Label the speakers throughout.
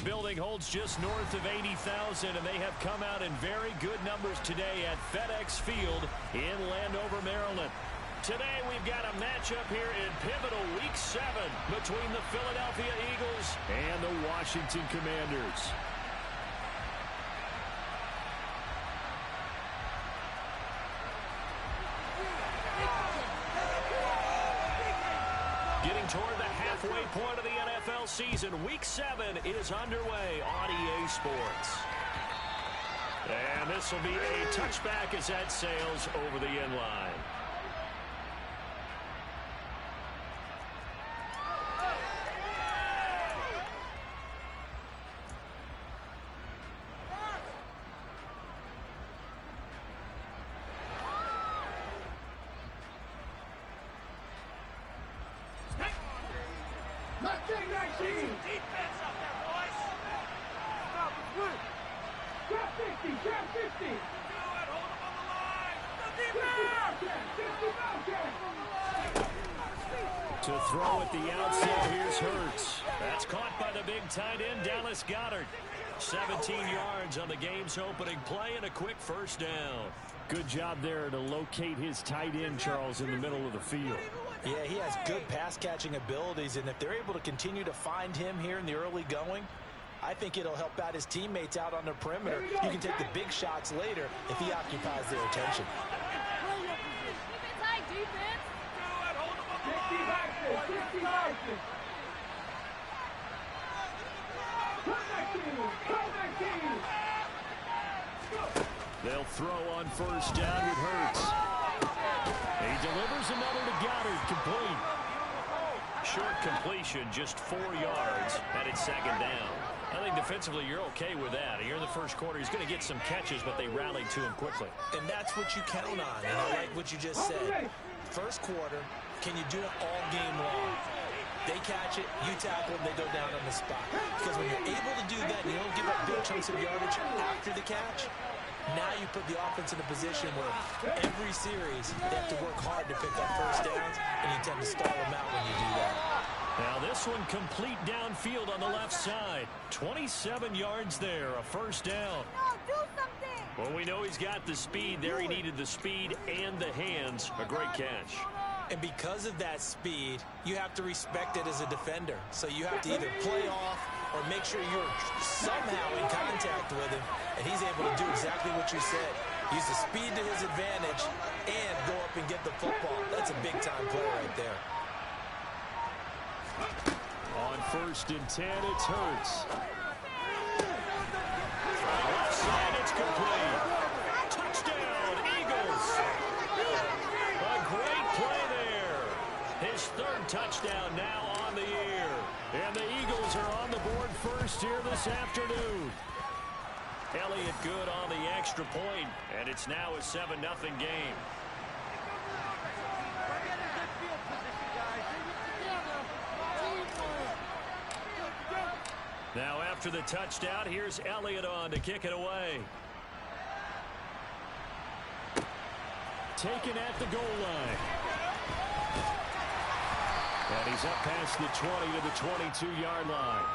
Speaker 1: building holds just north of 80,000, and they have come out in very good numbers today at FedEx Field in Landover, Maryland. Today we've got a matchup here in pivotal Week 7 between the Philadelphia Eagles and the Washington Commanders. Getting toward the halfway point of the NFL season, Week 7 is underway on EA Sports. And this will be a touchback as that sails over the end line.
Speaker 2: Defense up there, boys. Stop it, quick. Drop 50, drop 50. Do it, hold him on the line. The defense.
Speaker 1: To throw at the outset, here's Hurts. That's caught by the big tight end, Dallas Goedert. 17 yards on the game's opening play and a quick first down. Good job there to locate his tight end, Charles, in the middle of the field.
Speaker 3: Yeah, he has good pass-catching abilities, and if they're able to continue to find him here in the early going, I think it'll help out his teammates out on the perimeter. You can take the big shots later if he occupies their attention.
Speaker 2: Defense. Do it, hold him on the line. 50 boxes. Come back team.
Speaker 1: They'll throw on first down with Hurts. He delivers another to Goddard, complete. Short completion, just 4 yards, and it's second down. I think defensively you're okay with that. Here in the first quarter, he's going to get some catches, but they rallied to him quickly.
Speaker 3: And that's what you count on, and I like what you just said. First quarter, can you do it all game long? They catch it, you tackle them, they go down on the spot. Because when you're able to do that and you don't give up big chunks of yardage after the catch, now you put the offense in a position where every series they have to work hard to pick up first downs, and you tend to stall them out when you do that.
Speaker 1: Now this one complete downfield on the left side. 27 yards there, a first down.
Speaker 2: No, do something.
Speaker 1: Well, we know he's got the speed there. He needed the speed and the hands. A great catch.
Speaker 3: And because of that speed, you have to respect it as a defender. So you have to either play off or make sure you're somehow in contact with him, and he's able to do exactly what you said. Use the speed to his advantage and go up and get the football. That's a big-time play right there.
Speaker 1: On first and 10, it's Hurts. Left side, it's complete. Touchdown, Eagles. A great play there. His third touchdown now on the year. And the Eagles are on the board first here this afternoon. Elliott good on the extra point, and it's now a 7-0 game. Now after the touchdown, here's Elliott on to kick it away. Taken at the goal line. And he's up past the 20 to the 22-yard line.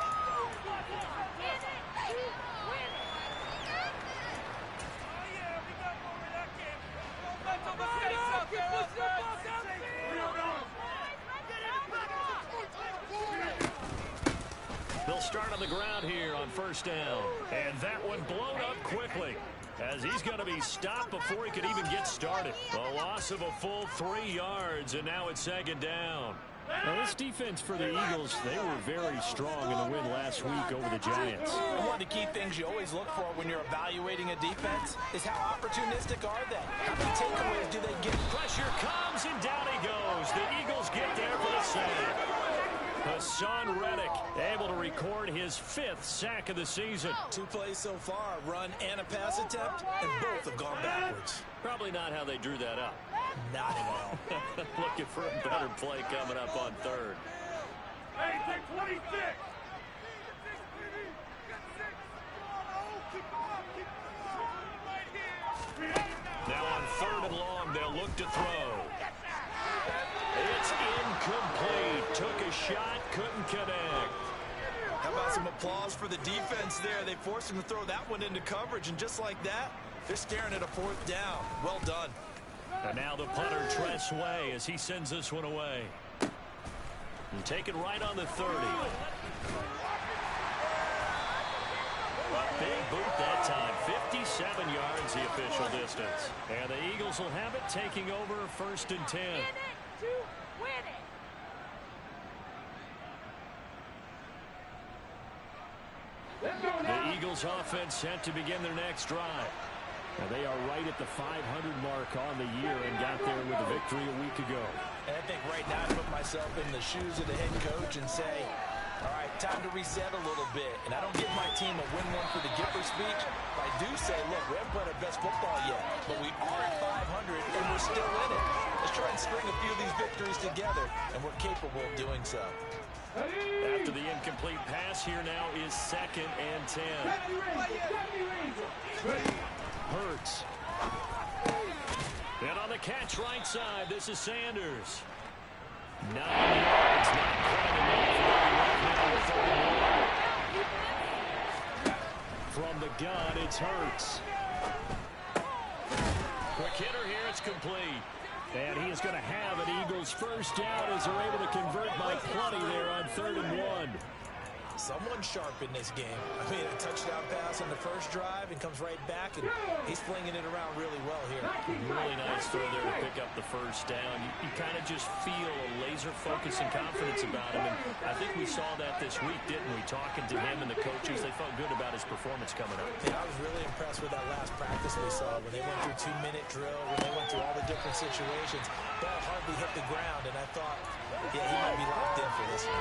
Speaker 1: They'll start on the ground here on first down. And that one blown up quickly, as he's going to be stopped before he could even get started. A loss of a full 3 yards, and now it's second down. Now, this defense for the Eagles, they were very strong in the win last week over the Giants.
Speaker 3: And one of the key things you always look for when you're evaluating a defense is how opportunistic are they? How many takeaways do they get?
Speaker 1: Pressure comes, and down he goes. The Eagles get there for the sack. Hassan Reddick able to record his 5th sack of the season.
Speaker 3: 2 plays so far, a run and a pass attempt, and both have gone backwards.
Speaker 1: Probably not how they drew that up.
Speaker 3: Not at all.
Speaker 1: Looking for a better play coming up on third.
Speaker 2: Hey, take 26.
Speaker 1: Now on third and long, they'll look to throw. It's incomplete. Took a shot, couldn't connect.
Speaker 3: How about some applause for the defense there? They forced him to throw that one into coverage, and just like that, they're staring at a 4th down. Well done.
Speaker 1: And now the punter, Tress Way, as he sends this one away. And take it right on the 30. A big boot that time. 57 yards the official distance. And the Eagles will have it, taking over 1st and 10. The Eagles offense set to begin their next drive. Now they are right at the 500 mark on the year and got there with a victory a week ago.
Speaker 3: And I think right now I put myself in the shoes of the head coach and say, all right, time to reset a little bit. And I don't give my team a win one for the Gipper speech. But I do say, look, we haven't played our best football yet, but we are at 500 and we're still in it. Let's try and string a few of these victories together, and we're capable of doing so.
Speaker 1: After the incomplete pass, here now is 2nd and 10. Hurts. And on the catch right side, this is Sanders. 9 yards, not quite enough. From the gun, it's Hurts. Quick hitter here, it's complete. And he is going to have an Eagles 1st down as they're able to convert by plenty there on 3rd and 1.
Speaker 3: Someone sharp in this game. I mean, a touchdown pass on the first drive and comes right back, and he's flinging it around really well here.
Speaker 1: Really nice throw there to pick up the 1st down. You kind of just feel a laser focus and confidence about him, and I think we saw that this week, didn't we? Talking to him and the coaches, they felt good about his performance coming up.
Speaker 3: Yeah, I was really impressed with that last practice we saw when they went through 2-minute drill, when they went through all the different situations. Ball hardly hit the ground, and I thought, yeah, he might be locked in for this one.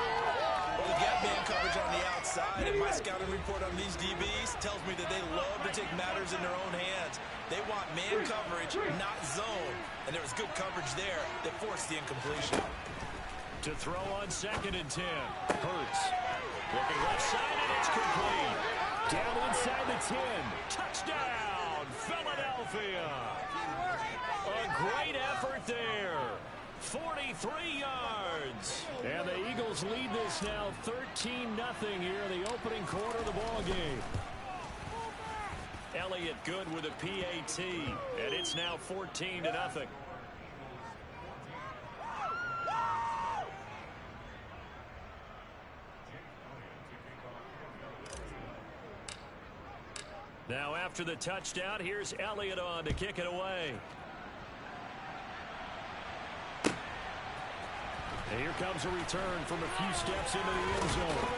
Speaker 3: Well, the gap man coverage on the outside, and my scouting report on these DBs tells me that they love to take matters in their own hands. They want man coverage, not zone. And there was good coverage there that forced the incompletion.
Speaker 1: To throw on 2nd and 10. Hurts. Looking left side, and it's complete. Down inside the 10. Touchdown, Philadelphia. A great effort there. 43 yards. And the Eagles lead this now 13-0 here in the opening quarter of the ball game. Elliott good with a PAT, and it's now 14-0. Now after the touchdown, here's Elliott on to kick it away. And here comes a return from a few steps into the end zone.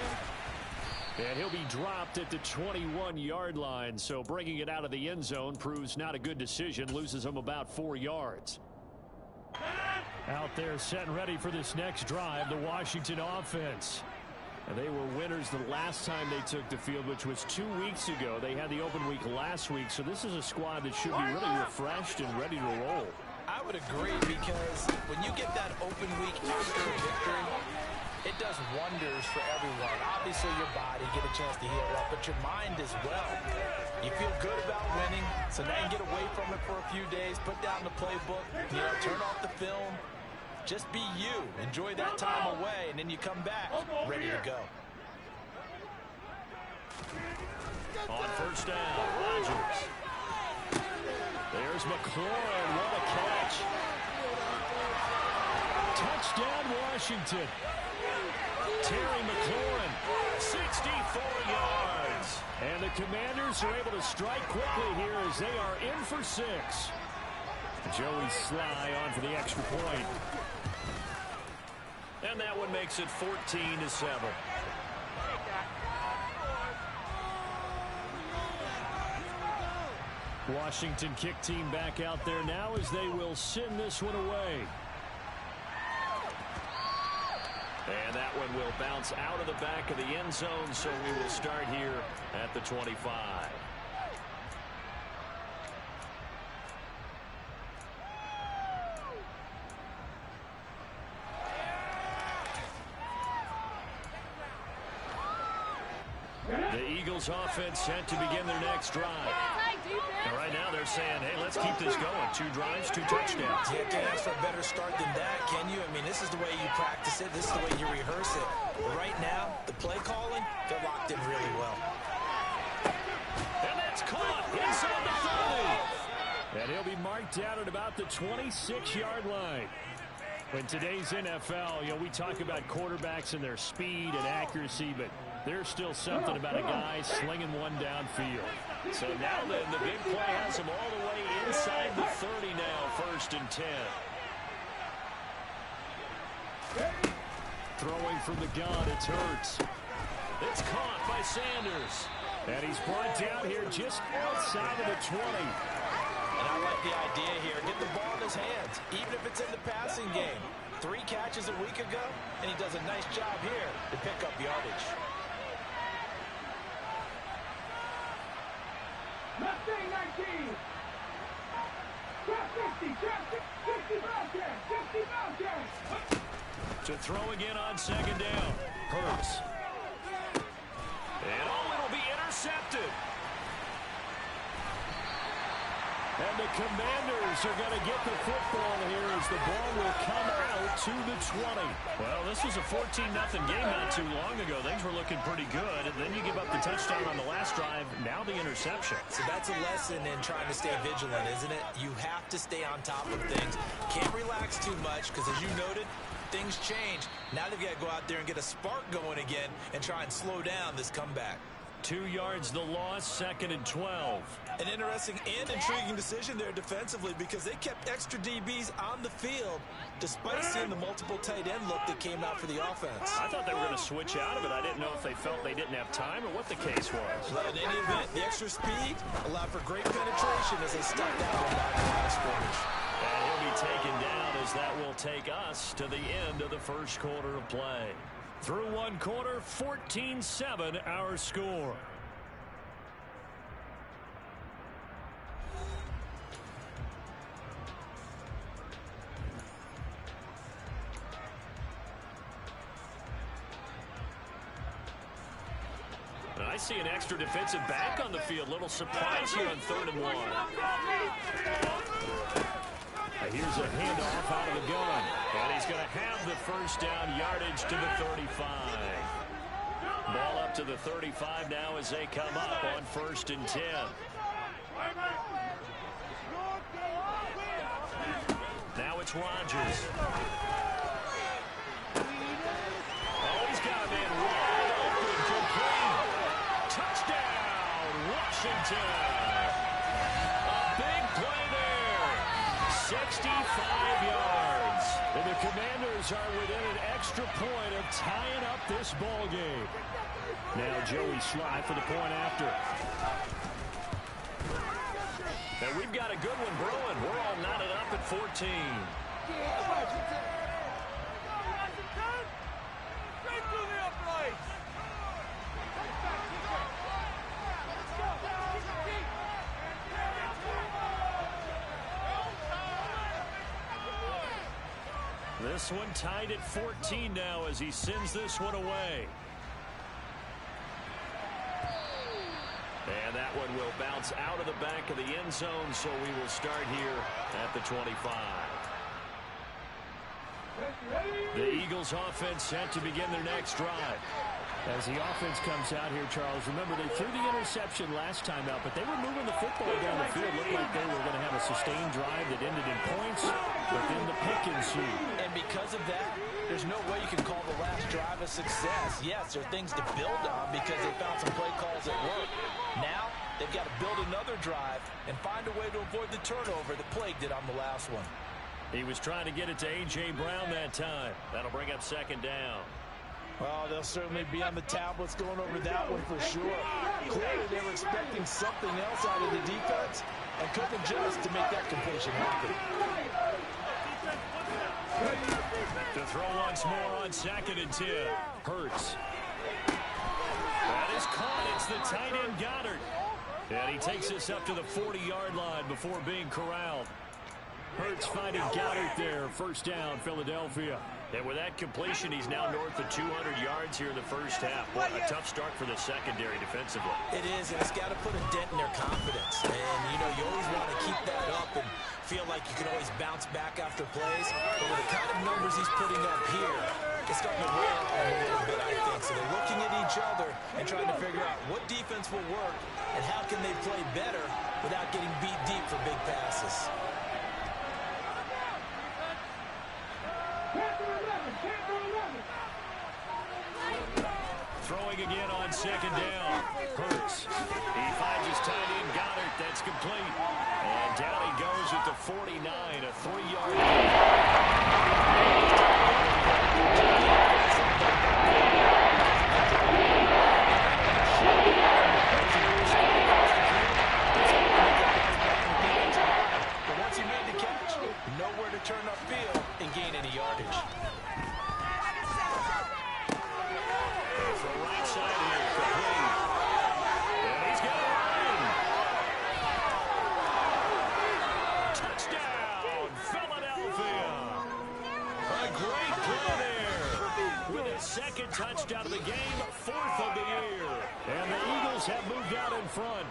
Speaker 1: And he'll be dropped at the 21-yard line, so bringing it out of the end zone proves not a good decision, loses him about 4 yards. Out there set and ready for this next drive, the Washington offense. And they were winners the last time they took the field, which was 2 weeks ago. They had the open week last week, so this is a squad that should be really refreshed and ready to roll.
Speaker 3: I would agree, because when you get that open week after a victory, it does wonders for everyone. Obviously, your body, get a chance to heal up, but your mind as well. You feel good about winning, so now you get away from it for a few days, put down the playbook, turn off the film. Just be you. Enjoy that time away, and then you come back ready to go.
Speaker 1: On 1st down, Rodgers. There's McLaurin. What a catch. Touchdown, Washington. Terry McLaurin, 64 yards. And the Commanders are able to strike quickly here as they are in for 6. Joey Sly on for the extra point. And that one makes it 14-7. Washington kick team back out there now as they will send this one away. And that one will bounce out of the back of the end zone, so we will start here at the 25. The Eagles offense set to begin their next drive. And right now they're saying, hey, let's keep this going. 2 drives, 2 touchdowns.
Speaker 3: You can't ask for a better start than that, can you? I mean, this is the way you practice it. This is the way you rehearse it. But right now, the play calling, they're locked in really well.
Speaker 1: And that's caught inside the 30. And he'll be marked down at about the 26-yard line. In today's NFL, you know, we talk about quarterbacks and their speed and accuracy, but there's still something about a guy slinging one downfield. So now then, the big play has him all the way inside the 30 now, 1st and 10. Throwing from the gun, it's Hurts. It's caught by Sanders. And he's brought down here just outside of the 20.
Speaker 3: And I like the idea here. Get the ball in his hands, even if it's in the passing game. 3 catches a week ago, and he does a nice job here to pick up yardage.
Speaker 2: Left day 19. Trap 50, trap 50, Bobcats, 50 Bobcats.
Speaker 1: To throw again on 2nd down. Hurts. And it'll be intercepted. And the Commanders are going to get the football here as the ball will come out to the 20. Well, this was a 14-0 game not too long ago. Things were looking pretty good. And then you give up the touchdown on the last drive. Now the interception.
Speaker 3: So that's a lesson in trying to stay vigilant, isn't it? You have to stay on top of things. Can't relax too much because, as you noted, things change. Now they've got to go out there and get a spark going again and try and slow down this comeback.
Speaker 1: 2 yards the loss, 2nd and 12.
Speaker 3: An interesting and intriguing decision there defensively because they kept extra DBs on the field despite seeing the multiple tight end look that came out for the offense.
Speaker 1: I thought they were going to switch out of it. I didn't know if they felt they didn't have time or what the case was.
Speaker 3: Well, in any event, the extra speed allowed for great penetration as they stepped out on the line of scrimmage.
Speaker 1: And he'll be taken down as that will take us to the end of the 1st quarter of play. Through 1 quarter, 14-7 our score. And I see an extra defensive back on the field. Little surprise here on 3rd and 1. Here's a handoff out of the gun. And he's going to have the 1st down, yardage to the 35. Ball up to the 35 now as they come up on 1st and 10. Now it's Rodgers. Oh, he's got a man wide open, complete. Touchdown, Washington. A big play there. 65 yards. And the Commanders are within an extra point of tying up this ball game. Now Joey Sly for the point after. And we've got a good one brewing. We're all knotted up at 14. This one tied at 14 now as he sends this one away. And that one will bounce out of the back of the end zone, so we will start here at the 25. The Eagles offense set to begin their next drive. As the offense comes out here, Charles, remember they threw the interception last time out, but they were moving the football down the field. Looked like they were going to have a sustained drive that ended in points, but then the pick ensued.
Speaker 3: And because of that, there's no way you can call the last drive a success. Yes, there are things to build on because they found some play calls that work. Now, they've got to build another drive and find a way to avoid the turnover that plagued it on the last one.
Speaker 1: He was trying to get it to A.J. Brown that time. That'll bring up 2nd down.
Speaker 3: Well, they'll certainly be on the tablets going over that one for sure. Clearly, they were expecting something else out of the defense and couldn't adjust to make that completion happen.
Speaker 1: To throw once more on 2nd and 10. Hurts. That is caught. It's the tight end Goddard. And he takes this up to the 40-yard line before being corralled. Hurts finding Goddard there. 1st down, Philadelphia. And with that completion, he's now north of 200 yards here in the first half. Boy, a tough start for the secondary defensively.
Speaker 3: It is, and it's got to put a dent in their confidence. And, you know, you always want to keep that up and feel like you can always bounce back after plays. But with the kind of numbers he's putting up here, it's starting to wear on a little bit, I think. So they're looking at each other and trying to figure out what defense will work and how can they play better without getting beat deep for big passes.
Speaker 1: Throwing again on second down. Hurts. He finds his tight end, Goddard. That's complete. And down he goes at the 49, a 3-yard
Speaker 3: But once he made the catch, nowhere to turn upfield and gain any yardage.
Speaker 1: Second touchdown of the game, 4th of the year. And the Eagles have moved out in front.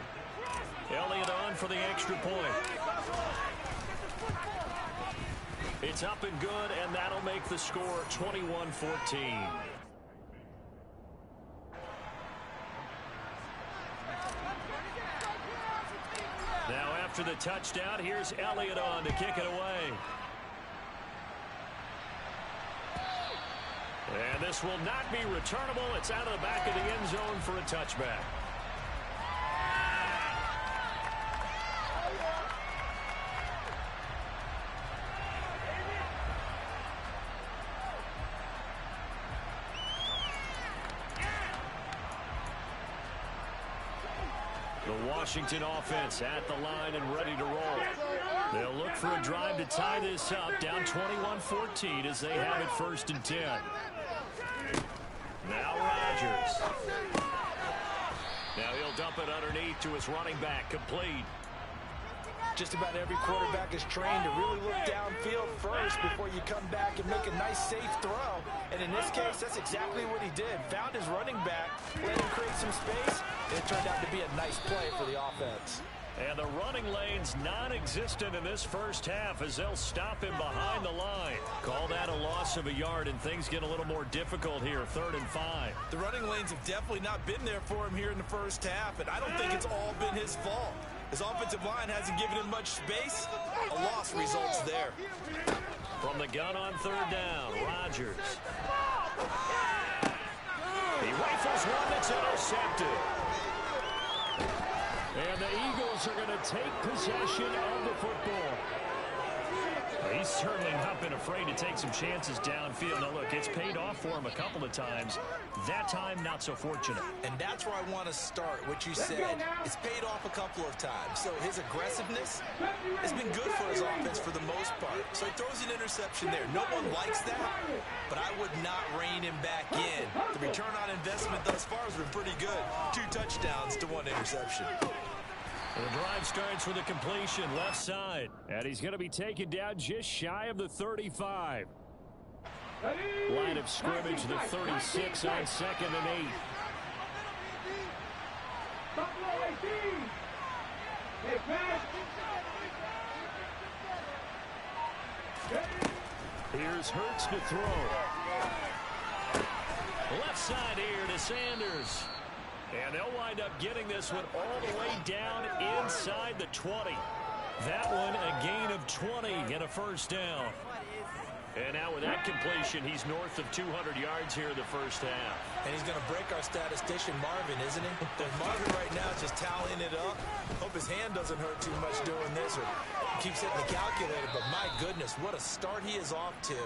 Speaker 1: Elliott on for the extra point. It's up and good, and that'll make the score 21-14. Now after the touchdown, here's Elliott on to kick it away. And this will not be returnable. It's out of the back of the end zone for a touchback. The Washington offense at the line and ready to roll. They'll look for a drive to tie this up, down 21-14 as they have it 1st and 10. Now Rodgers. Now he'll dump it underneath to his running back, complete.
Speaker 3: Just about every quarterback is trained to really look downfield first before you come back and make a nice, safe throw. And in this case, that's exactly what he did. Found his running back, let him create some space, and it turned out to be a nice play for the offense.
Speaker 1: And the running lane's non-existent in this first half as they'll stop him behind the line. Call that a loss of a yard, and things get a little more difficult here, 3rd and 5.
Speaker 3: The running lanes have definitely not been there for him here in the first half, and I don't think it's all been his fault. His offensive line hasn't given him much space. A loss results there.
Speaker 1: From the gun on 3rd down, Rodgers. He rifles one that's intercepted. And the Eagles are going to take possession of the football. He's certainly not been afraid to take some chances downfield. Now, look, it's paid off for him a couple of times. That time, not so fortunate.
Speaker 3: And that's where I want to start. What you said, it's paid off a couple of times. So his aggressiveness has been good for his offense for the most part. So he throws an interception there. No one likes that, but I would not rein him back in. The return on investment thus far has been pretty good. 2 touchdowns to 1 interception.
Speaker 1: The drive starts with a completion left side. And he's going to be taken down just shy of the 35. Line of scrimmage, the 36 on 2nd and 8. Here's Hurts to throw. Left side here to Sanders. And they'll wind up getting this one all the way down inside the 20. That one a gain of 20 and a first down. And now with that completion, he's north of 200 yards here in the first half.
Speaker 3: And he's going to break our statistician, Marvin, isn't he? And Marvin right now is just tallying it up. Hope his hand doesn't hurt too much doing this or keeps hitting the calculator. But my goodness, what a start he is off to.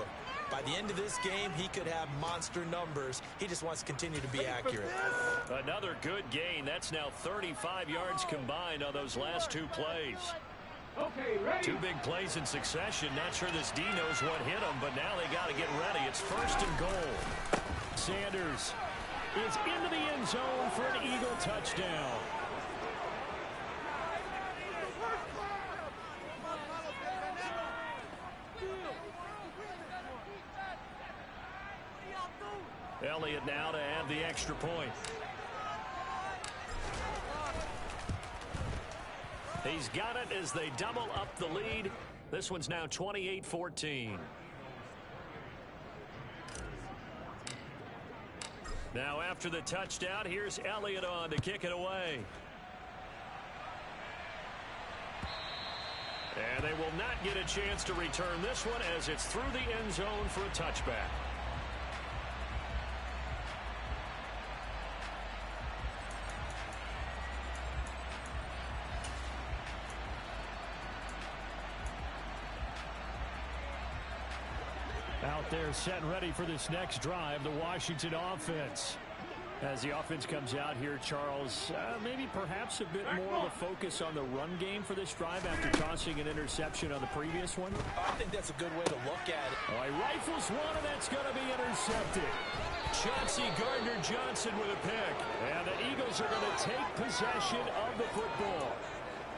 Speaker 3: By the end of this game, he could have monster numbers. He just wants to continue to be accurate.
Speaker 1: Another good gain. That's now 35 yards combined on those last 2 plays. 2 big plays in succession. Not sure this D knows what hit him, but now they got to get ready. It's 1st and goal. Sanders is into the end zone for an Eagle touchdown. Elliott now to have the extra point. He's got it as they double up the lead. This one's now 28-14. Now after the touchdown, here's Elliott on to kick it away. And they will not get a chance to return this one as it's through the end zone for a touchback. Out there set and ready for this next drive, the Washington offense. As the offense comes out here, Charles, maybe perhaps a bit more of a focus on the run game for this drive after tossing an interception on the previous one.
Speaker 3: I think that's a good way to look at it.
Speaker 1: Oh, he rifles one, and that's going to be intercepted. Chauncey Gardner-Johnson with a pick. And the Eagles are going to take possession of the football.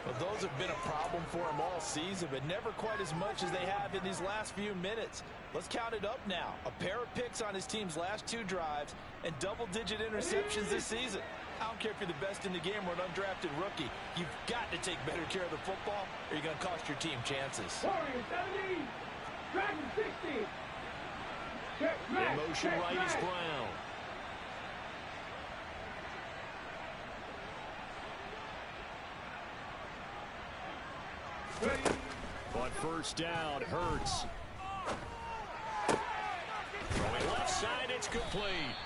Speaker 3: Well, those have been a problem for him all season, but never quite as much as they have in these last few minutes. Let's count it up now. A pair of picks on his team's last 2 drives and double-digit interceptions this season. I don't care if you're the best in the game or an undrafted rookie. You've got to take better care of the football or you're going to cost your team chances.
Speaker 2: Warriors 70, Dragon 60.
Speaker 1: In motion right is Brown. On first down, Hurts. Throwing left side, it's complete.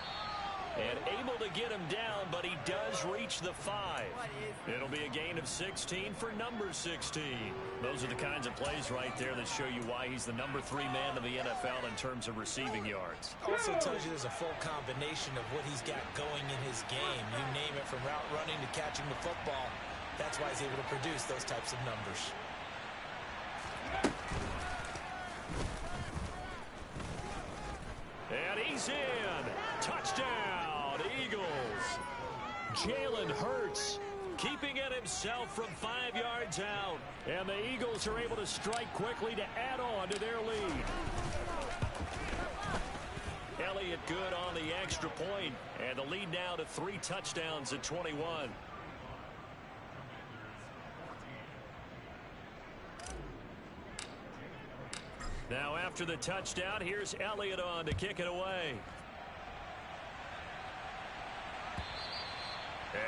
Speaker 1: And able to get him down, but he does reach the 5. It'll be a gain of 16 for number 16. Those are the kinds of plays right there that show you why he's the number 3 man in the NFL in terms of receiving yards.
Speaker 3: Also tells you there's a full combination of what he's got going in his game. You name it, from route running to catching the football. That's why he's able to produce those types of numbers.
Speaker 1: And he's in. Touchdown, Eagles. Jalen Hurts keeping it himself from 5 yards out. And the Eagles are able to strike quickly to add on to their lead. Elliott good on the extra point. And the lead now to 3 touchdowns at 21. Now after the touchdown, here's Elliott on to kick it away.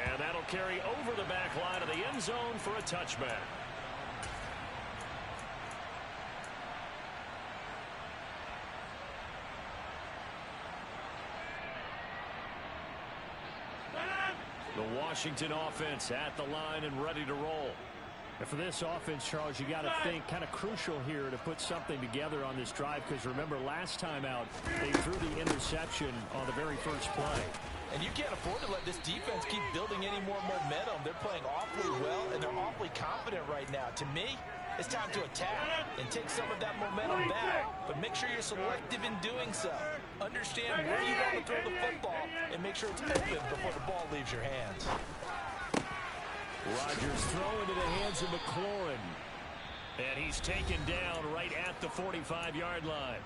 Speaker 1: And that'll carry over the back line of the end zone for a touchback. The Washington offense at the line and ready to roll. And for this offense, Charles, you got to think kind of crucial here to put something together on this drive, because remember last time out they threw the interception on the very first play.
Speaker 3: And you can't afford to let this defense keep building any more momentum. They're playing awfully well, and they're awfully confident right now. To me, it's time to attack and take some of that momentum back. But make sure you're selective in doing so. Understand where you want to throw the football and make sure it's open before the ball leaves your hands.
Speaker 1: Rodgers throwing to the hands of McLaurin. And he's taken down right at the 45-yard line.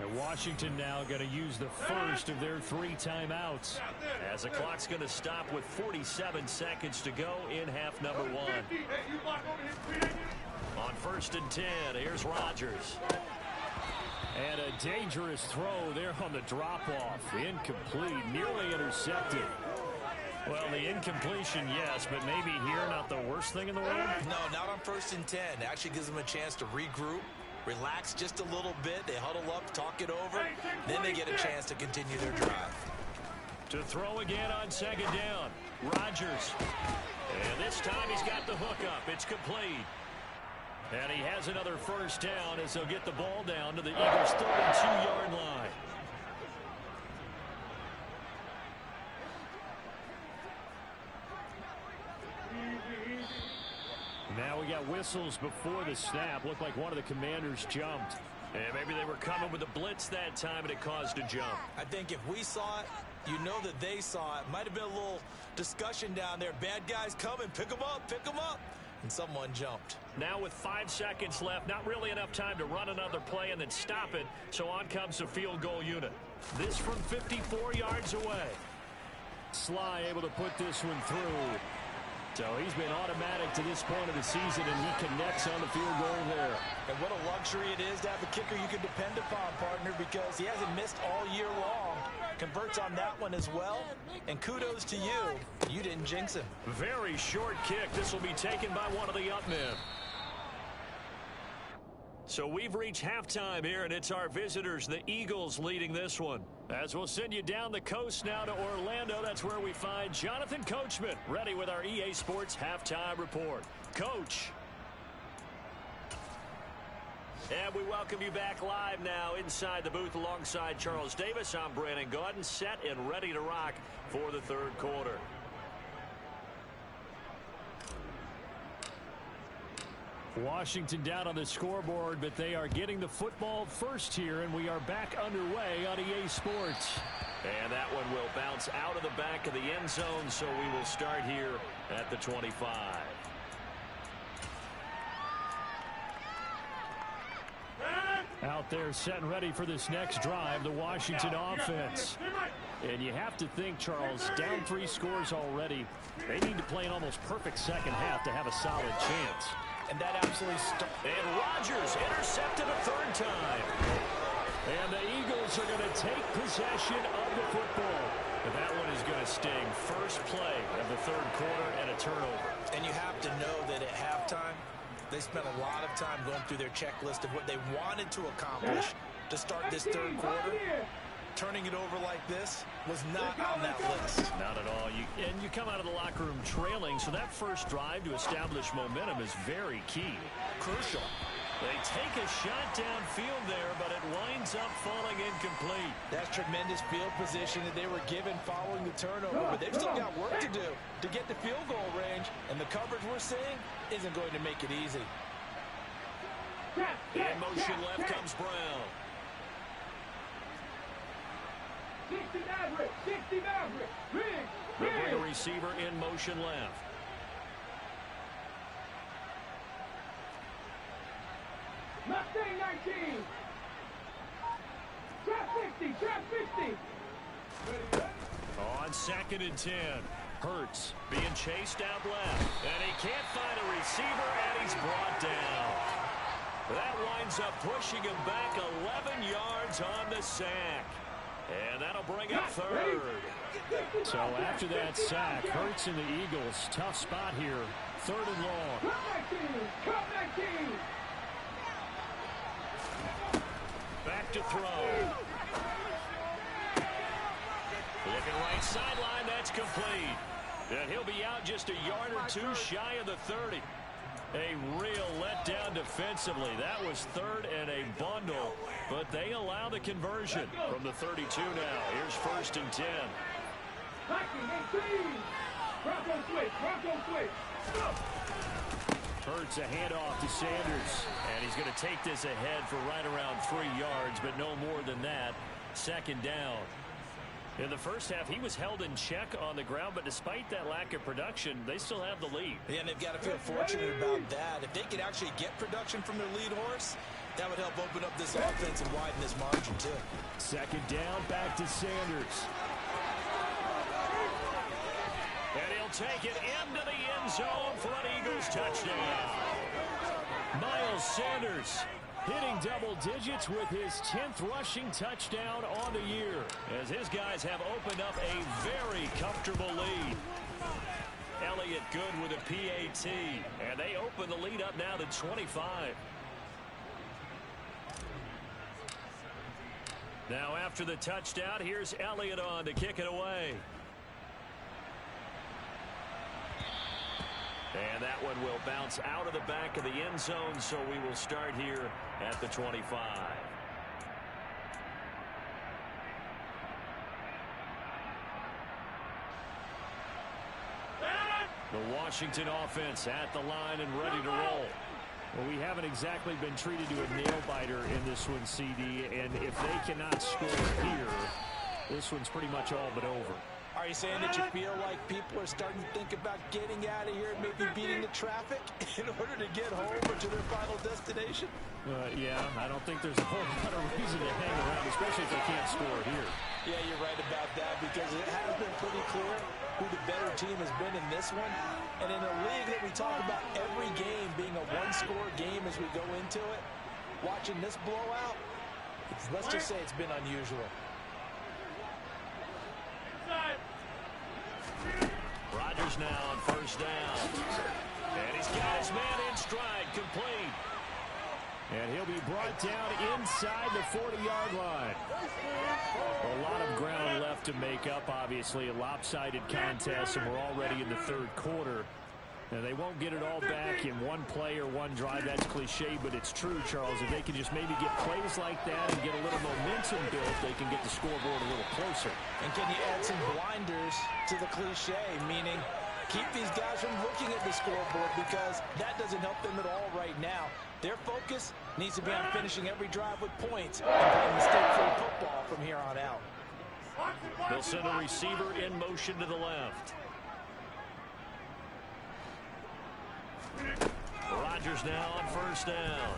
Speaker 1: And Washington now going to use the first of their 3 timeouts, as the clock's going to stop with 47 seconds to go in half number 1. On first and 10, here's Rodgers. And a dangerous throw there on the drop-off. Incomplete, nearly intercepted. Well, the incompletion, yes, but maybe here not the worst thing in the world?
Speaker 3: No, not on first and 10. It actually gives them a chance to regroup, relax just a little bit. They huddle up, talk it over. Then they get a chance to continue their drive.
Speaker 1: To throw again on second down, Rodgers. And this time he's got the hook up. It's complete. And he has another first down as they'll get the ball down to the Eagles' 32-yard line. Now we got whistles before the snap. Looked like one of the commanders jumped. And maybe they were coming with a blitz that time and it caused a jump.
Speaker 3: I think if we saw it, you know that they saw it. Might have been a little discussion down there. Bad guys coming. Pick them up. Pick them up. and someone jumped.
Speaker 1: Now with 5 seconds left, not really enough time to run another play and then stop it, so on comes the field goal unit. This from 54 yards away. Sly able to put this one through. So he's been automatic to this point of the season, and he connects on the field goal there.
Speaker 3: And what a luxury it is to have a kicker you can depend upon, partner, because he hasn't missed all year long. Converts on that one as well. And kudos to you. You didn't jinx him.
Speaker 1: Very short kick. This will be taken by one of the up men. So we've reached halftime here, and it's our visitors, the Eagles, leading this one. As we'll send you down the coast now to Orlando, that's where we find Jonathan Coachman, ready with our EA Sports Halftime Report. Coach. And we welcome you back live now inside the booth alongside Charles Davis. I'm Brandon Gaudin, set and ready to rock for the third quarter. Washington down on the scoreboard, but they are getting the football first here, and we are back underway on EA Sports. And that one will bounce out of the back of the end zone, so we will start here at the 25. Out there set and ready for this next drive, the Washington offense. And you have to think, Charles, down 3 scores already. They need to play an almost perfect second half to have a solid chance.
Speaker 3: And that absolutely
Speaker 1: and Rodgers intercepted a third time. And the Eagles are going to take possession of the football. And that one is going to sting. First play of the third quarter and a turnover.
Speaker 3: And you have to know that at halftime, they spent a lot of time going through their checklist of what they wanted to accomplish to start this third quarter. Turning it over like this was not on that list.
Speaker 1: Not at all. And you come out of the locker room trailing, so that first drive to establish momentum is very key.
Speaker 3: Crucial.
Speaker 1: They take a shot downfield there, but it winds up falling incomplete.
Speaker 3: That's tremendous field position that they were given following the turnover, but they've still got work to do to get to field goal range, and the coverage we're seeing isn't going to make it easy.
Speaker 1: In motion left comes Brown.
Speaker 2: 60 Maverick, 60 Maverick,
Speaker 1: They bring a receiver in motion left.
Speaker 2: Mustang 19. Trap 50, trap 50.
Speaker 1: On 2nd and 10. Hurts being chased out left. And he can't find a receiver, and he's brought down. That winds up pushing him back 11 yards on the sack. And that'll bring up third. So after that sack, Hurts and the Eagles, tough spot here. 3rd and long.
Speaker 2: Cut 19.
Speaker 1: Back to throw. Looking right sideline, that's complete. And he'll be out just a yard or 2 shy of the 30. A real letdown defensively. That was 3rd and a bundle, but they allow the conversion from the 32 now. Here's 1st and 10.
Speaker 2: Bronco switch.
Speaker 1: Hurts a handoff to Sanders, and he's going to take this ahead for right around 3 yards, but no more than that. 2nd down. In the first half, he was held in check on the ground, but despite that lack of production, they still have the lead.
Speaker 3: Yeah, and they've got to feel fortunate about that. If they could actually get production from their lead horse, that would help open up this offense and widen this margin, too.
Speaker 1: 2nd down, back to Sanders. And he'll take it into the end zone for an Eagles touchdown. Miles Sanders hitting double digits with his 10th rushing touchdown on the year, as his guys have opened up a very comfortable lead. Elliott good with a PAT, and they open the lead up now to 25. Now after the touchdown, here's Elliott on to kick it away. And that one will bounce out of the back of the end zone, so we will start here at the 25. The Washington offense at the line and ready to roll. Well, we haven't exactly been treated to a nail-biter in this one, CD, and if they cannot score here, this one's pretty much all but over.
Speaker 3: Are you saying that you feel like people are starting to think about getting out of here and maybe beating the traffic in order to get home or to their final destination?
Speaker 1: Yeah, I don't think there's a whole lot of reason to hang around, especially if they can't score here.
Speaker 3: Yeah, you're right about that because it has been pretty clear who the better team has been in this one. And in a league that we talk about every game being a one-score game as we go into it, watching this blowout, let's just say it's been unusual.
Speaker 1: Rodgers now on first down. And he's got his man in stride, complete. And he'll be brought down inside the 40-yard line. A lot of ground left to make up, obviously. A lopsided contest, and we're already in the third quarter. Now, they won't get it all back in one play or one drive. That's cliche, but it's true, Charles. If they can just maybe get plays like that and get a little momentum built, they can get the scoreboard a little closer.
Speaker 3: And can you add some blinders to the cliche, meaning keep these guys from looking at the scoreboard because that doesn't help them at all right now. Their focus needs to be on finishing every drive with points and playing mistake-free football from here on out.
Speaker 1: They'll send a receiver in motion to the left. Rodgers now on first down.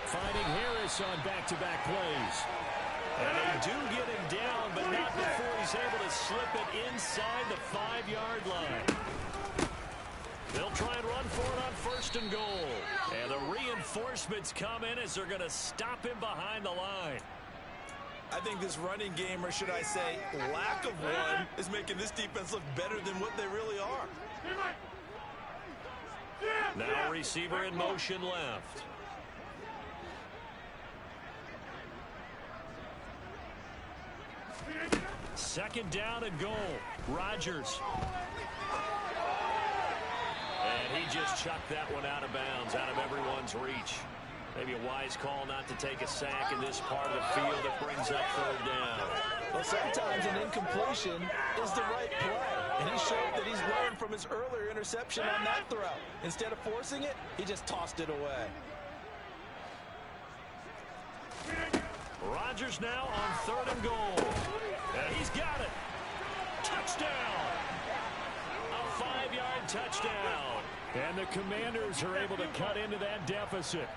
Speaker 1: Finding Harris on back-to-back plays. And they do get him down, but not before he's able to slip it inside the 5-yard line. They'll try and run for it on first and goal. And the reinforcements come in as they're going to stop him behind the line.
Speaker 3: I think this running game, or should I say lack of one, is making this defense look better than what they really are.
Speaker 1: Now receiver in motion left. Second down and goal. Rodgers. And he just chucked that one out of bounds, out of everyone's reach. Maybe a wise call not to take a sack in this part of the field that brings up third down.
Speaker 3: Well, sometimes an incompletion is the right play. And he showed that he's learned from his earlier interception on that throw. Instead of forcing it, he just tossed it away.
Speaker 1: Rodgers now on third and goal. And he's got it. Touchdown. A 5-yard touchdown. And the Commanders are able to cut into that deficit.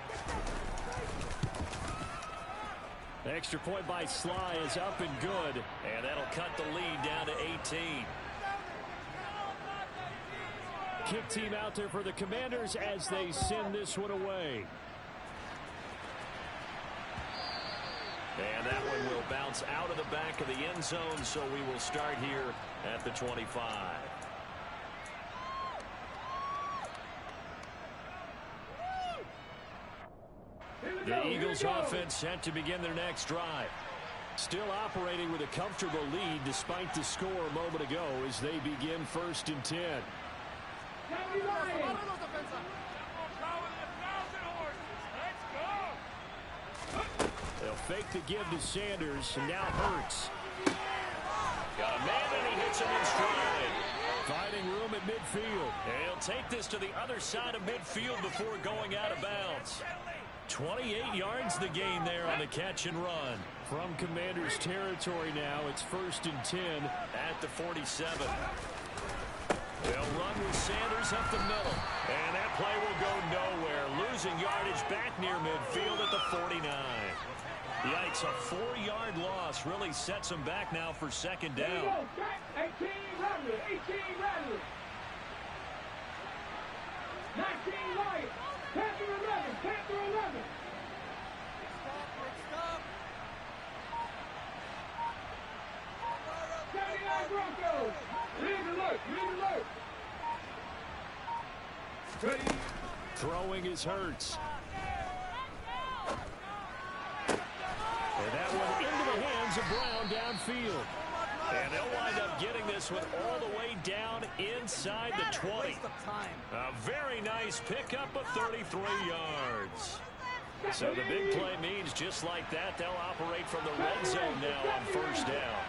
Speaker 1: The extra point by Sly is up and good. And that'll cut the lead down to 18. Kick team out there for the Commanders as they send this one away. And that one will bounce out of the back of the end zone, so we will start here at the 25. The Eagles offense set to begin their next drive. Still operating with a comfortable lead despite the score a moment ago as they begin first and 10. They'll fake the give to Sanders, and now Hurts. Got a man, and he hits him in stride. Finding room at midfield. And he'll take this to the other side of midfield before going out of bounds. 28 yards the gain there on the catch and run. From Commanders territory now, it's first and 10 at the 47. They'll run with Sanders up the middle. And that play will go nowhere. Losing yardage back near midfield at the 49. Yikes, a 4-yard loss really sets them back now for second down.
Speaker 2: 18 Rattler, 18 Rattler. 19 Lions, Panther 11, Panther 11. Stop. 79 Broncos, lead alert, lead alert. Ready.
Speaker 1: Throwing is Hurts. And that one into the hands of Brown downfield. And they'll wind up getting this one all the way down inside the 20. A very nice pickup of 33 yards. So the big play means just like that, they'll operate from the red zone now on first down.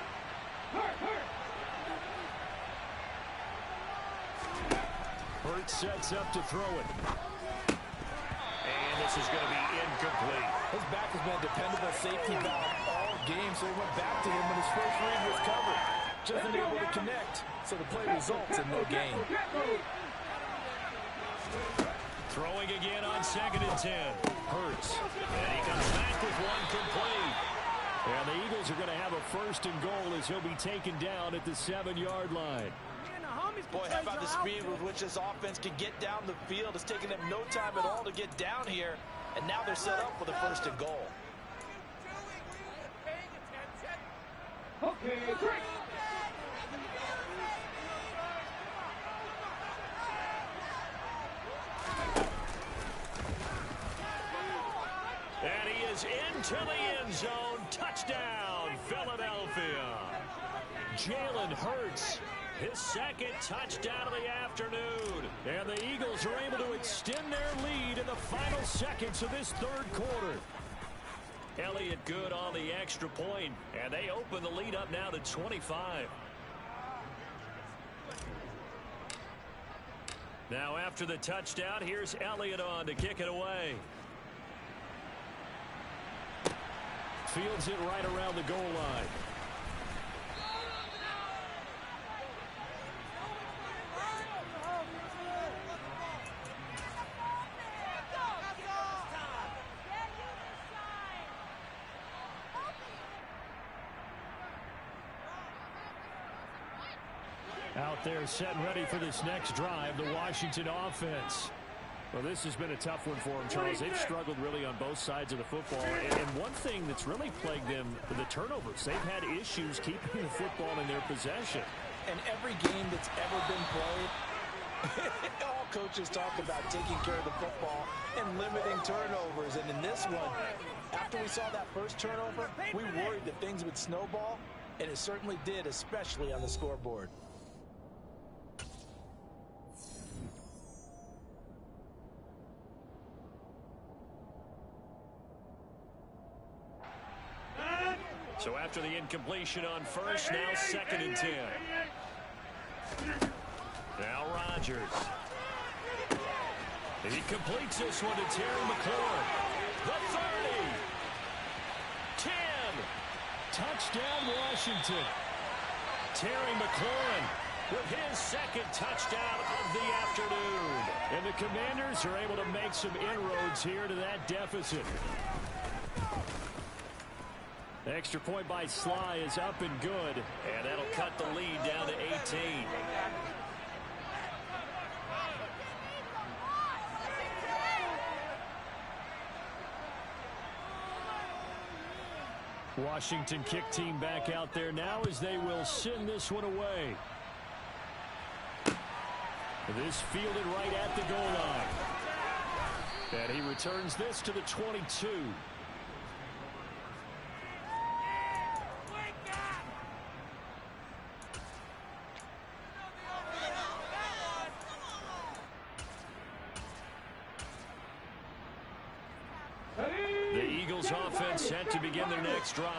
Speaker 1: Hurts sets up to throw it. And this is going to be incomplete.
Speaker 3: His back has been a dependable safety valve all game, so he went back to him when his first read was covered. Just unable to connect, so the play results in no gain.
Speaker 1: Throwing again on 2nd and 10. Hurts. And he comes back with one complete. And the Eagles are going to have a 1st and goal as he'll be taken down at the 7-yard line.
Speaker 3: Boy, how about the speed with which this offense can get down the field? It's taken them no time at all to get down here. And now they're set up for the 1st and goal.
Speaker 2: Okay, great.
Speaker 1: And he is into the end zone. Touchdown, Philadelphia. Jalen Hurts, his 2nd touchdown of the afternoon. And the Eagles are able to extend their lead in the final seconds of this 3rd quarter. Elliott good on the extra point, and they open the lead up now to 25. Now after the touchdown, here's Elliott on to kick it away. Fields it right around the goal line. Out there set and ready for this next drive, the Washington offense. Well, this has been a tough one for them, Charles. They've struggled really on both sides of the football. And one thing that's really plagued them, the turnovers. They've had issues keeping the football in their possession.
Speaker 3: And every game that's ever been played, all coaches talk about taking care of the football and limiting turnovers. And in this one, after we saw that first turnover, we worried that things would snowball. And it certainly did, especially on the scoreboard.
Speaker 1: So after the incompletion on first, now 2nd and 10. Now Rodgers. He completes this one to Terry McLaurin. The 30. 10. Touchdown Washington. Terry McLaurin with his 2nd touchdown of the afternoon. And the Commanders are able to make some inroads here to that deficit. The extra point by Sly is up and good, and that'll cut the lead down to 18. Washington kick team back out there now as they will send this one away. This fielded right at the goal line. And he returns this to the 22. The Eagles offense set to begin their next drive.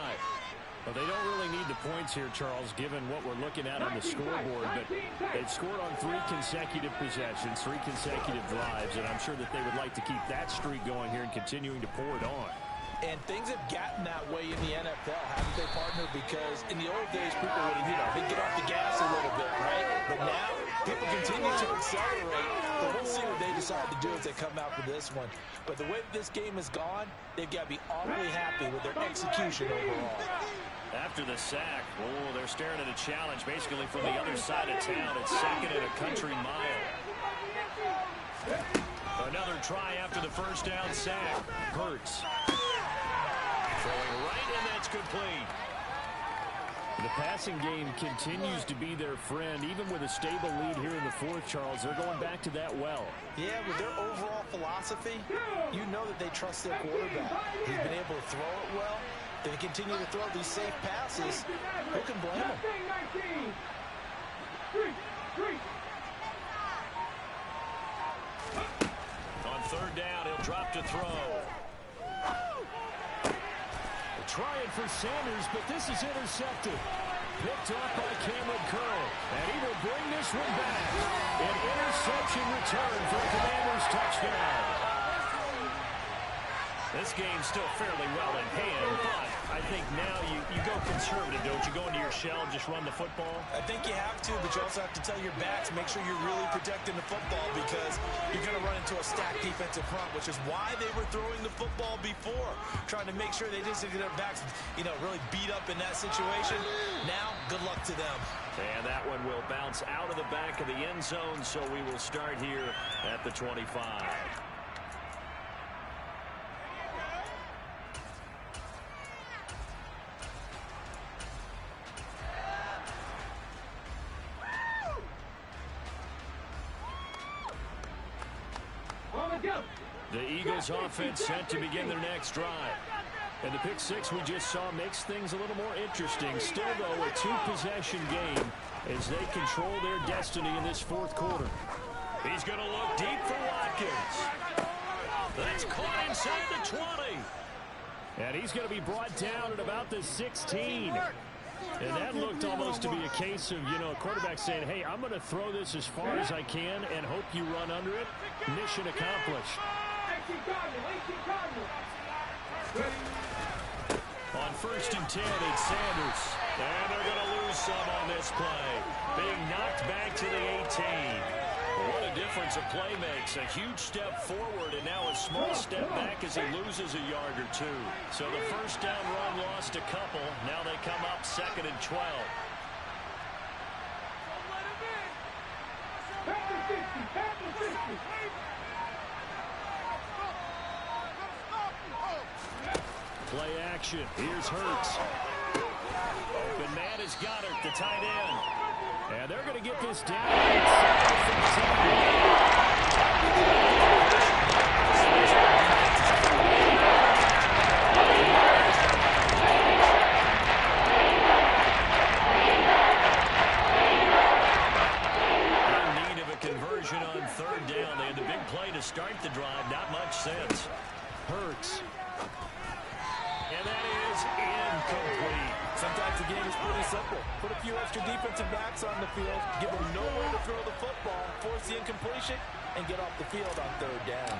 Speaker 1: Well, they don't really need the points here, Charles, given what we're looking at on the scoreboard. But they've scored on 3 consecutive possessions, 3 consecutive drives, and I'm sure that they would like to keep that streak going here and continuing to pour it on.
Speaker 3: And things have gotten that way in the NFL, haven't they, partner? Because in the old days, people would, they'd get off the gas a little bit, right? But now, people continue to accelerate. But we'll see what they decide to do as they come out for this one. But the way this game has gone, they've got to be awfully happy with their execution overall.
Speaker 1: After the sack, they're staring at a challenge basically from the other side of town. It's 2nd and a country mile. Another try after the first down sack. Hurts. Throwing right, and that's complete. The passing game continues to be their friend. Even with a stable lead here in the 4th, Charles, they're going back to that well.
Speaker 3: Yeah, with their overall philosophy, you know that they trust their quarterback. He's been able to throw it well. They continue to throw these safe passes. Who can blame them?
Speaker 1: On 3rd down, he'll drop to throw. Trying for Sanders, but this is intercepted. Picked off by Cameron Curl. And he will bring this one back. An interception return for the Commanders' touchdown. This game's still fairly well in hand, but I think now you go conservative, don't you? Go into your shell and just run the football?
Speaker 3: I think you have to, but you also have to tell your backs, make sure you're really protecting the football because you're going to run into a stacked defensive front, which is why they were throwing the football before, trying to make sure they just get their backs, really beat up in that situation. Now, good luck to them.
Speaker 1: And that one will bounce out of the back of the end zone, so we will start here at the 25. The Eagles offense set to begin their next drive. And the pick six we just saw makes things a little more interesting. Still, though, a two-possession game as they control their destiny in this fourth quarter. He's going to look deep for Watkins. That's caught inside the 20. And he's going to be brought down at about the 16. And that looked almost to be a case of, a quarterback saying, hey, I'm going to throw this as far as I can and hope you run under it. Mission accomplished. On 1st and 10, it's Sanders. And they're going to lose some on this play. Being knocked back to the 18. What a difference a play makes. A huge step forward and now a small step back as he loses a yard or two. So the first down run lost a couple. Now they come up 2nd and 12. Play action. Here's Hurts. Open man is Goddard, the tight end. And they're going to get this down inside in need of a conversion on 3rd down. They had the big play to start the drive. Not much sense. Hurts. And that is incomplete.
Speaker 3: Sometimes the game is pretty simple. Put a few extra defensive backs on the field, give them nowhere to throw the football, force the incompletion, and get off the field on 3rd down.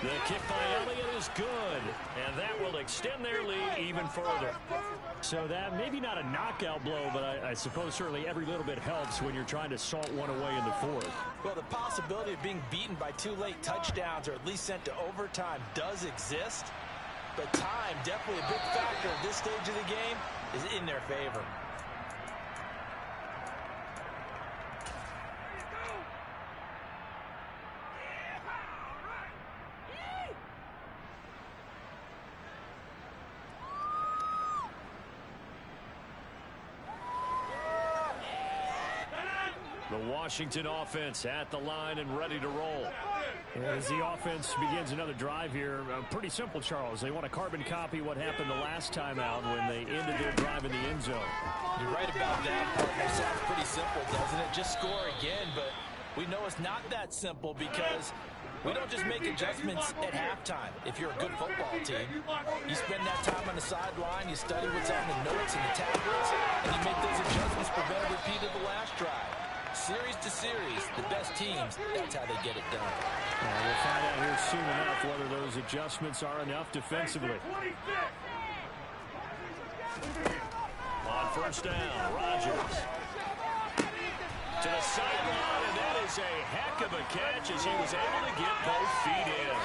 Speaker 1: The kick by Elliott is good, and that will extend their lead even further. So that maybe not a knockout blow, but I suppose certainly every little bit helps when you're trying to salt one away in the 4th.
Speaker 3: Well, the possibility of being beaten by 2 late touchdowns or at least sent to overtime does exist, but time, definitely a big factor at this stage of the game, is in their favor.
Speaker 1: The Washington offense at the line and ready to roll. As the offense begins another drive here, pretty simple, Charles. They want to carbon copy what happened the last time out when they ended their drive in the end zone.
Speaker 3: You're right about that, partner. Sounds pretty simple, doesn't it? Just score again, but we know it's not that simple because we don't just make adjustments at halftime. If you're a good football team, you spend that time on the sideline, you study what's on the notes and the tablets, and you make those adjustments to prevent a repeat of the last drive. Series to series, the best teams, that's how they get it done.
Speaker 1: We'll find out here soon enough whether those adjustments are enough defensively. On 1st down, Rodgers. To the sideline, and that is a heck of a catch as he was able to get both feet in.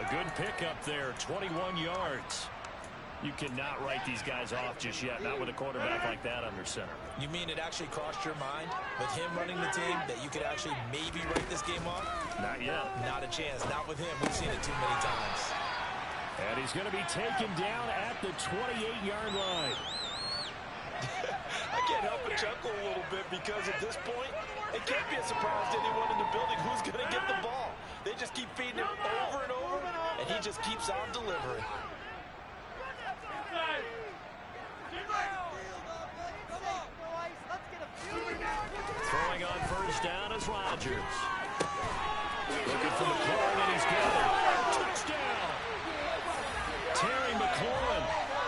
Speaker 1: A good pickup there, 21 yards. You cannot write these guys off just yet, not with a quarterback like that under center.
Speaker 3: You mean it actually crossed your mind with him running the team that you could actually maybe write this game off?
Speaker 1: Not yet.
Speaker 3: Not a chance. Not with him. We've seen it too many times.
Speaker 1: And he's going to be taken down at the 28-yard line.
Speaker 3: I can't help but chuckle a little bit because at this point, it can't be a surprise to anyone in the building who's going to get the ball. They just keep feeding him over and over, and he just keeps on delivering.
Speaker 1: Throwing on 1st down is Rodgers. Looking for McLaurin, and he's got it. Touchdown! Terry McLaurin,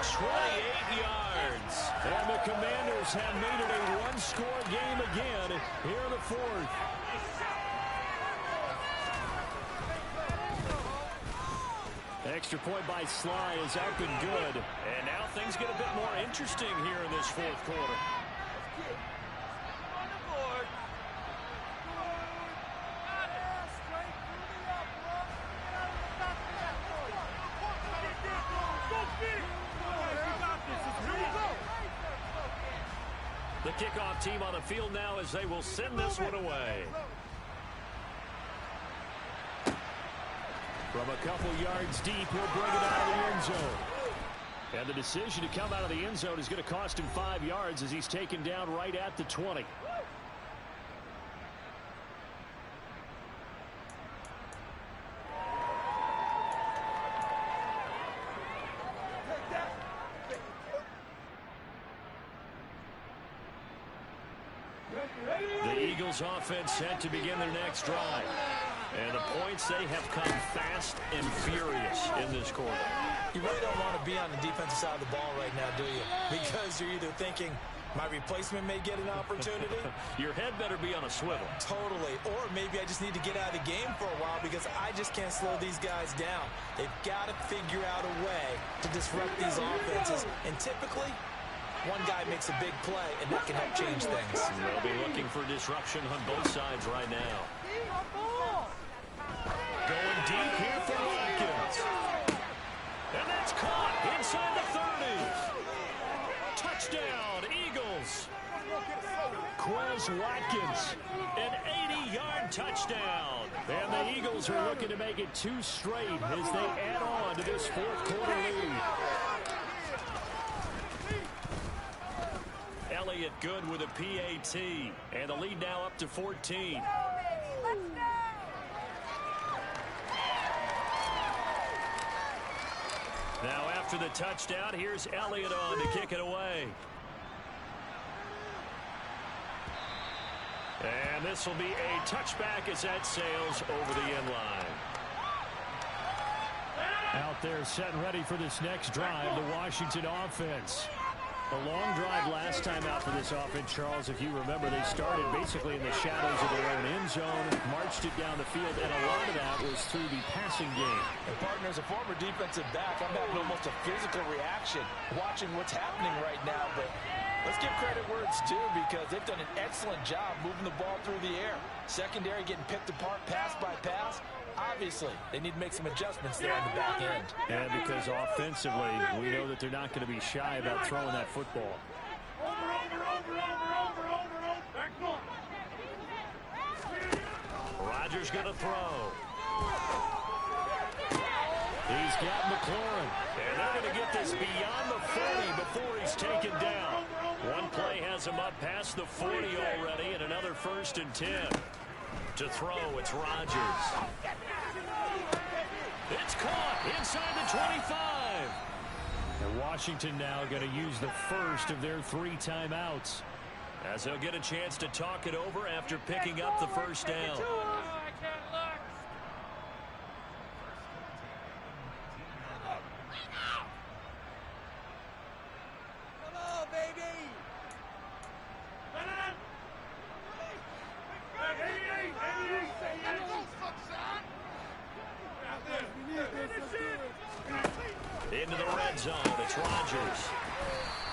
Speaker 1: 28 yards. And the Commanders have made it a one-score game again here in the 4th. Extra point by Sly is up and good. And now things get a bit more interesting here in this fourth quarter. The kickoff team on the field now as they will send this one away. From a couple yards deep, he'll bring it out of the end zone. And the decision to come out of the end zone is going to cost him 5 yards as he's taken down right at the 20. The Eagles offense set to begin their next drive. And the points, they have come fast and furious in this quarter.
Speaker 3: You really don't want to be on the defensive side of the ball right now, do you? Because you're either thinking, my replacement may get an opportunity.
Speaker 1: Your head better be on a swivel.
Speaker 3: Totally. Or maybe I just need to get out of the game for a while because I just can't slow these guys down. They've got to figure out a way to disrupt these offenses. And typically, one guy makes a big play, and that can help change things.
Speaker 1: They'll be looking for disruption on both sides right now. Going deep here for Watkins. And that's caught inside the 30. Touchdown, Eagles. Quez Watkins, an 80-yard touchdown. And the Eagles are looking to make it 2 straight as they add on to this fourth quarter lead. Elliott good with a PAT. And the lead now up to 14. Now after the touchdown, here's Elliott on to kick it away. And this will be a touchback as that sails over the end line. Out there set and ready for this next drive, the Washington offense. A long drive last time out for this offense, Charles. If you remember, they started basically in the shadows of their own end zone, marched it down the field, and a lot of that was through the passing game.
Speaker 3: And, partner, as a former defensive back, I'm having almost a physical reaction watching what's happening right now. But let's give credit where it's due because they've done an excellent job moving the ball through the air. Secondary getting picked apart pass by pass. Obviously, they need to make some adjustments there on the back end.
Speaker 1: And because offensively, we know that they're not going to be shy about throwing that football. Rodgers going to throw. He's got McLaurin. And they're going to get this beyond the 40 before he's taken down. One play has him up past the 40 already, and another 1st and 10. To throw, it's Rodgers. It's caught inside the 25. And Washington now going to use the first of their 3 timeouts as they'll get a chance to talk it over after picking up the first down. Into the red zone, it's Rodgers.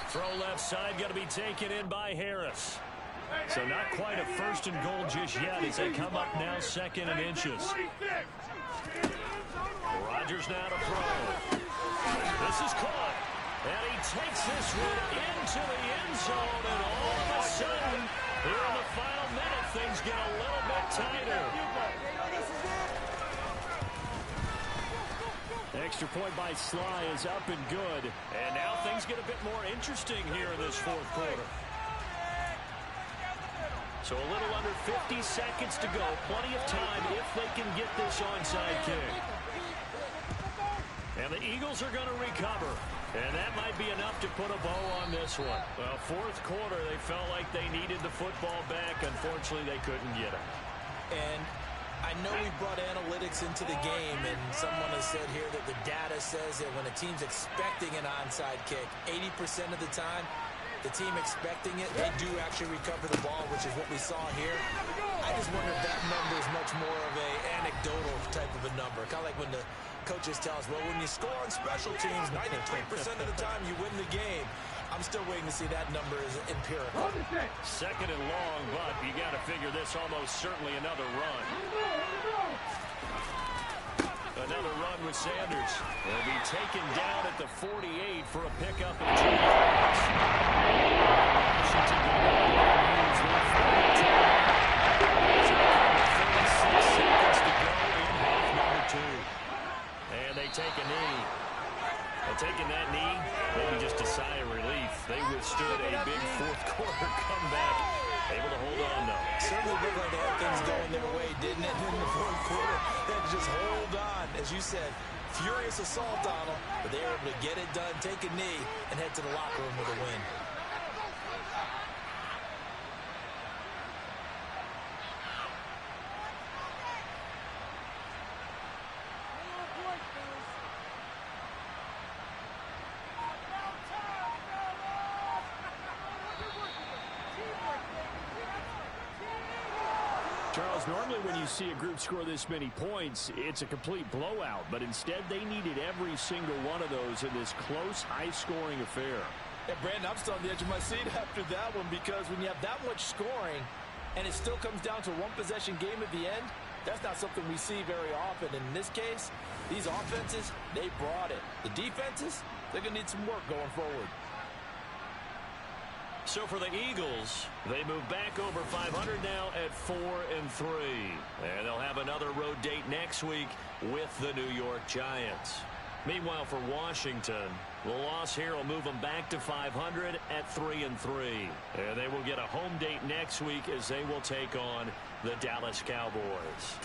Speaker 1: Throw left side, going to be taken in by Harris. So not quite a 1st and goal just yet as they come up now 2nd and inches. Rodgers now to throw. This is caught. And he takes this one into the end zone, and all of a sudden, here in the final minute, things get a little bit tighter. Extra point by Sly is up and good. And now things get a bit more interesting here in this fourth quarter. So a little under 50 seconds to go. Plenty of time if they can get this onside kick. And the Eagles are going to recover. And that might be enough to put a bow on this one. Well, fourth quarter, they felt like they needed the football back. Unfortunately, they couldn't get it.
Speaker 3: And I know we brought analytics into the game, and someone has said here that the data says that when a team's expecting an onside kick, 80% of the time, the team expecting it, they do actually recover the ball, which is what we saw here. I just wonder if that number is much more of an anecdotal type of of a number. Kind of like when the coaches tell us, well, when you score on special teams, 93% of the time you win the game. I'm still waiting to see that number is empirical.
Speaker 1: Second and long, but you got to figure this almost certainly another run. Another run with Sanders. He'll be taken down at the 48 for a pickup of 2 yards. Washington moves with 36 seconds to go in half number 2. And they take a knee. Well, taking that knee, maybe just a sigh of relief. They withstood a big fourth quarter comeback. Able to hold on, though.
Speaker 3: Certainly looked like they had things going their way, didn't it, in the fourth quarter? They had to just hold on, as you said. Furious assault on them, but they were able to get it done, take a knee, and head to the locker room with a win.
Speaker 1: Charles, normally when you see a group score this many points, it's a complete blowout. But instead, they needed every single one of those in this close, high-scoring affair.
Speaker 3: Yeah, Brandon, I'm still on the edge of my seat after that one because when you have that much scoring and it still comes down to a one-possession game at the end, that's not something we see very often. In this case, these offenses, they brought it. The defenses, they're going to need some work going forward.
Speaker 1: So for the Eagles, they move back over 500 now at 4-3. And they'll have another road date next week with the New York Giants. Meanwhile, for Washington, the loss here will move them back to 500 at 3-3. And they will get a home date next week as they will take on the Dallas Cowboys.